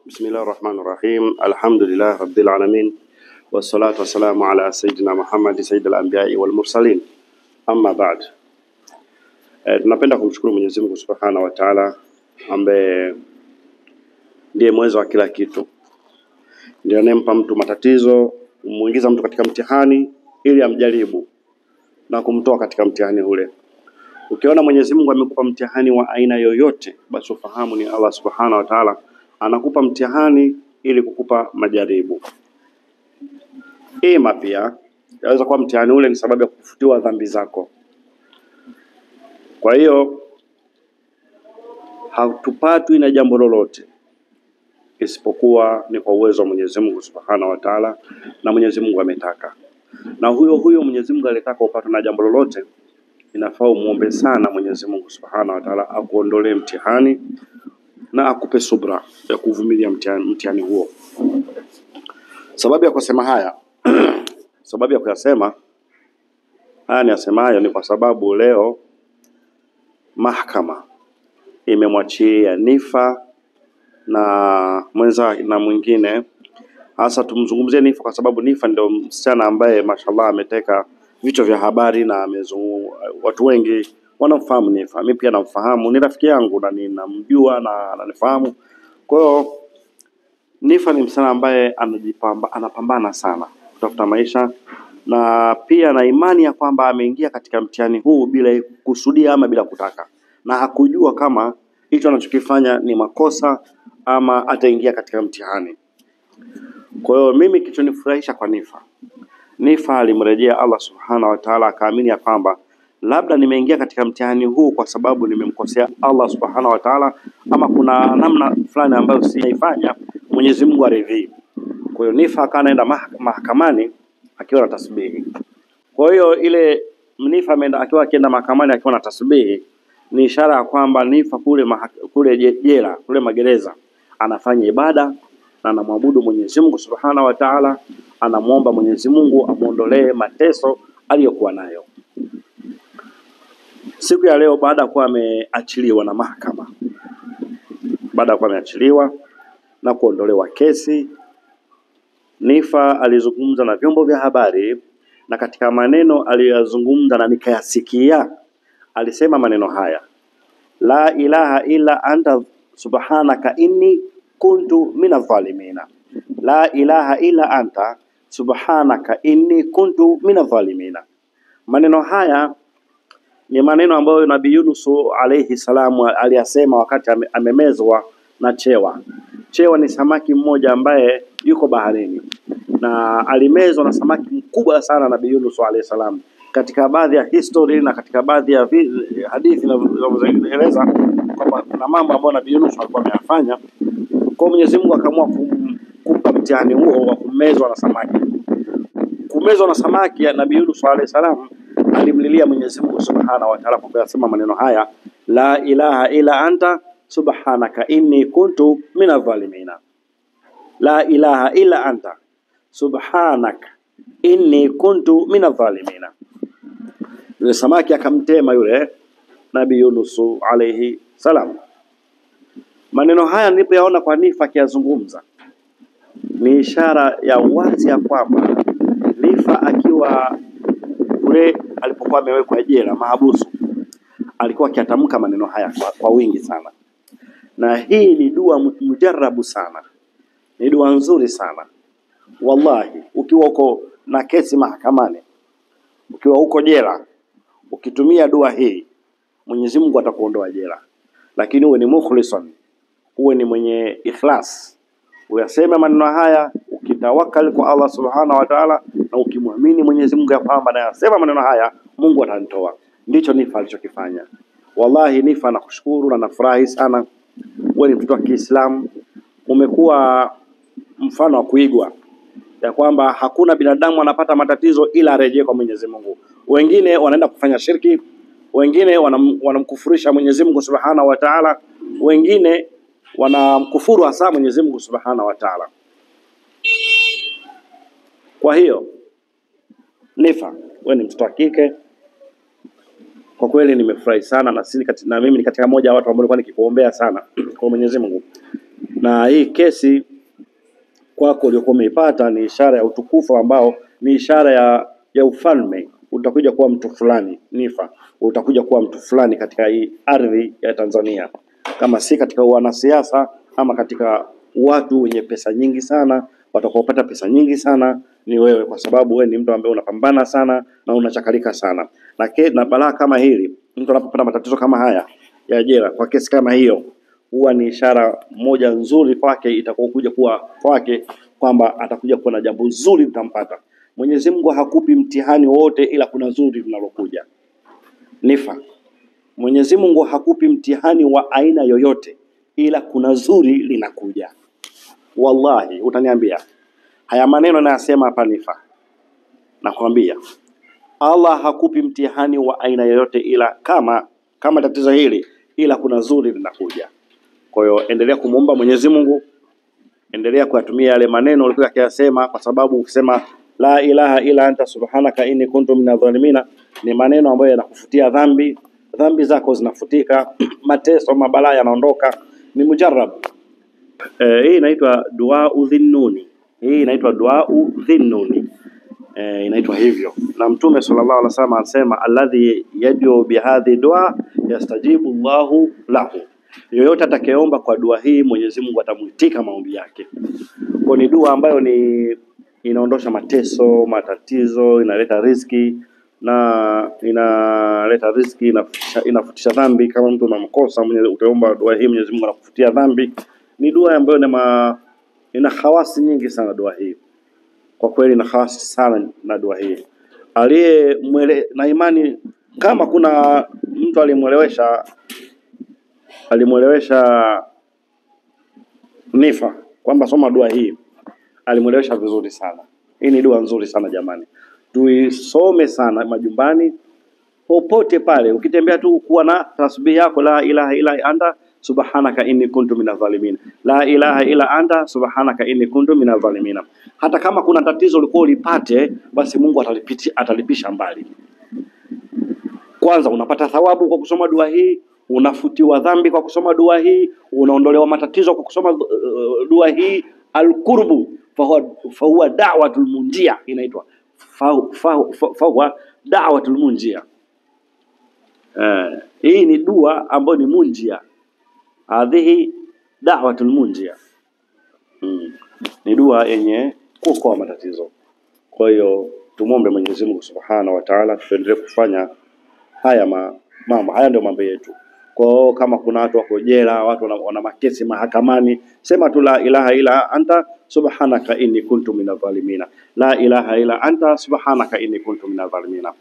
بسم الله الرحمن الرحيم. الحمد لله رب العالمين والصلاة والسلام على سيدنا Muhammad سيد الأنبياء والمرسلين. Amma ba'd. Tunapenda kumshukuru Mwenyezi Mungu Subhanahu wa Ta'ala ambaye ndiye mwezo wa kila kitu. Ndiye anempa mtu matatizo, muingiza mtu katika mtihani ili amjaribu na kumtoa katika mtihani ule. Ukiona Mwenyezi Mungu amekupa mtihani wa aina yoyote, basi ufahamu ni Allah Subhanahu wa Ta'ala anakupa mtihani ili kukupa majaribu. Ima pia yaweza kuwa mtihani ule ni sababu ya kufutiwa dhambi zako. Kwa hiyo hatupatwi na jambo lolote isipokuwa ni kwa uwezo wa Mwenyezi Mungu Subhanahu wa Ta'ala, na Mwenyezi Mungu ametaka. Na huyo Mwenyezi Mungu alitaka upatwe na jambo lolote, inafaa muombe sana Mwenyezi Mungu Subhanahu wa Ta'ala akuondolee mtihani na akupe subra ya kuvumilia mtihani huo. Sababu ya kusema haya sababu ya kuyasema haya niyasemayo ni kwa sababu leo mahakama imemwachia Nifa na mwingine. Hasa tumzungumzie Nifa kwa sababu Nifa ndio msichana ambaye mashallah ameteka vichwa vya habari na watu wengi wanamfahamu Nifa. Mimi pia namfahamu, ni rafiki yangu na ninamjua na ananifahamu. Kwa hiyo Nifa ni msichana ambaye anapambana sana kutafuta maisha, na pia na imani ya kwamba ameingia katika mtihani huu bila kusudia ama bila kutaka, na hakujua kama hicho anachokifanya ni makosa ama ataingia katika mtihani. Kwa hiyo mimi kichonifurahisha kwa Nifa alimrejea Allah Subhanahu wa Ta'ala, akaamini ya kwamba labda nimeingia katika mtihani huu kwa sababu nimemkosea Allah Subhanahu wa Ta'ala, ama kuna namna fulani ambayo sijaifanya Mwenyezi Mungu aridhii. Kwa hiyo Nifa akaenda mahakamani akiwa na tasbihi. Kwa hiyo ile Nifa akienda mahakamani akiwa na tasbihi ni ishara ya kwamba Nifa kule jela, kule magereza, anafanya ibada na anamwabudu Mwenyezi Mungu Subhanahu wa Ta'ala, anamuomba Mwenyezi Mungu amuondolee mateso aliyokuwa nayo. Siku ya leo baada ya kuwa ameachiliwa na mahakama, baada ya kuwa ameachiliwa na kuondolewa kesi, Nifa alizungumza na vyombo vya habari, na katika maneno aliyozungumza na nikayasikia, alisema maneno haya: la ilaha illa anta subhanaka inni kuntu minadh-dhalimina. La ilaha illa anta subhanaka inni kuntu minadh-dhalimina. Maneno haya ni maneno ambayo Nabii Yunus alayhi salamu aliyasema wakati amemezwa na chewa. Chewa ni samaki mmoja ambaye yuko baharini, na alimezwa na samaki mkubwa sana Nabii Yunus alayhi salam. Katika baadhi ya history na katika baadhi ya hadithi zinazoeleza kwamba kuna mambo ambayo Nabii Yunus alikuwa ameyafanya, kwa Mwenyezi Mungu akaamua kumpa mtihani huo wa kumezwa na samaki. Kumezwa na samaki ya Nabii Yunus alayhi salam, alimlilia Mwenyezi Mungu Subhanahu wa Ta'ala kwa kusema maneno haya: la ilaha illa anta subhanaka inni kuntu minadh-dhalimina. La ilaha illa anta subhanaka inni kuntu minadh-dhalimina. Yule samaki akamtema yule Nabii Yunus alayhi salam. Maneno haya nilipoyaona kwa Nifa akiyazungumza, ni ishara ya wazi ya kwamba Nifa akiwa kule alipokuwa amewekwa jela mahabusu, alikuwa akiatamka maneno haya kwa wingi sana. Na hii ni dua mujarabu sana, ni dua nzuri sana. Wallahi, ukiwa uko na kesi mahakamani, ukiwa uko jela, ukitumia dua hii, Mwenyezi Mungu atakuondoa jela. Lakini uwe ni mukhlisan, uwe ni mwenye ikhlas, uyaseme maneno haya ukitawakal kwa Allah Subhanahu wa Ta'ala, na ukimwamini Mwenyezi Mungu ya kwamba na yasema maneno haya Mungu atanitoa. Ndicho Nifa alichokifanya. Wallahi Nifa nakushukuru na nafurahi sana. Wewe ni mtoto wa Kiislamu, umekuwa mfano wa kuigwa, ya kwamba hakuna binadamu anapata matatizo ila arejee kwa Mwenyezi Mungu. Wengine wanaenda kufanya shirki, wengine wanamkufurisha Mwenyezi Mungu Subhanahu wa Ta'ala, wengine wanamkufuru hasa Mwenyezi Mungu Subhanahu wa Ta'ala. Kwa hiyo Nifa, wewe ni mtoto wa kike, Kwa kweli nimefurahi sana, na mimi ni katika moja wa watu ambao nilikuwa nikikuombea sana kwa Mwenyezi Mungu. Na hii kesi kwako uliokuwa umeipata ni ishara ya utukufu ambao ni ishara ya ufalme. Utakuja kuwa mtu fulani, Nifa. Utakuja kuwa mtu fulani katika hii ardhi ya Tanzania. Kama si katika wanasiasa ama katika watu wenye pesa nyingi sana, watakaopata pesa nyingi sana ni wewe, kwa sababu wewe ni mtu ambaye unapambana sana na unachakalika sana. Na balaa kama hili, mtu anapopata matatizo kama haya ya jela kwa kesi kama hiyo, huwa ni ishara moja nzuri kwake, itakokuja kuwa kwake kwamba atakuja kuwa na jambo zuri litampata. Mwenyezi Mungu hakupi mtihani wote ila kuna zuri linalokuja. Nifa. Mwenyezi Mungu hakupi mtihani wa aina yoyote ila kuna zuri linakuja. Wallahi utaniambia haya maneno nayasema hapa Nifa. Nakwambia Allah hakupi mtihani wa aina yoyote ila kama tatizo hili ila kuna zuri linakuja. Kwa hiyo endelea kumuomba Mwenyezi Mungu, endelea kuyatumia yale maneno ulikuwa ukiyasema, kwa sababu ukisema la ilaha illa anta subhanaka inni kuntu minadh-dhalimina ni maneno ambayo yanakufutia dhambi zako zinafutika, mateso mabalaa yanaondoka, ni mujarrab. Hii inaitwa dua udhinnuni. Inaitwa hivyo. Na Mtume sallallahu alaihi wasallam anasema alladhi yad'u bihadhi dua yastajibu Allahu lahu. Yoyote atakayeomba kwa dua hii Mwenyezi Mungu atamuitika maombi yake. Kwa ni dua ambayo inaondosha mateso, matatizo, inaleta riziki inafutisha dhambi. Kama mtu unamkosa utaomba dua hii, Mwenyezi Mungu anakufutia dhambi. Ni dua ambayo ina khawasi nyingi sana dua hii. Kwa kweli ina khawasi sana na dua hii. Na imani kama kuna mtu alimuelewesha Nifa kwamba soma dua hii, alimuelewesha vizuri sana. Hii ni dua nzuri sana jamani. Tuisome sana majumbani, popote pale. Ukitembea tu kuwa na tasbih yako la ilaha illa anta subhanaka inni kuntu minadh-dhalimin. La ilaha illa anta subhanaka inni kuntu minadh-dhalimin. Hata kama kuna tatizo ulikuwa ulipate, basi Mungu atalipisha mbali. Kwanza unapata thawabu kwa kusoma dua hii, unafutiwa dhambi kwa kusoma dua hii, unaondolewa matatizo kwa kusoma dua hii. Al-qurbu fahuwa da'watul munjia, inaitwa fahuwa da'watul munjia. Hii ni dua ambayo ni munjia. Hadhihi da'watul munjia. Ni dua yenye kuokoa matatizo. Kwa hiyo tumuombe Mwenyezi Mungu Subhanahu wa Ta'ala tuendelee kufanya haya mambo. Haya ndio mambo yetu. Kwa kama kuna watu wako jela, watu wana makesi mahakamani, sema tu la ilaha illa anta subhanaka inni kuntu minadh-dhalimina. La ilaha illa anta subhanaka inni kuntu minadh-dhalimina.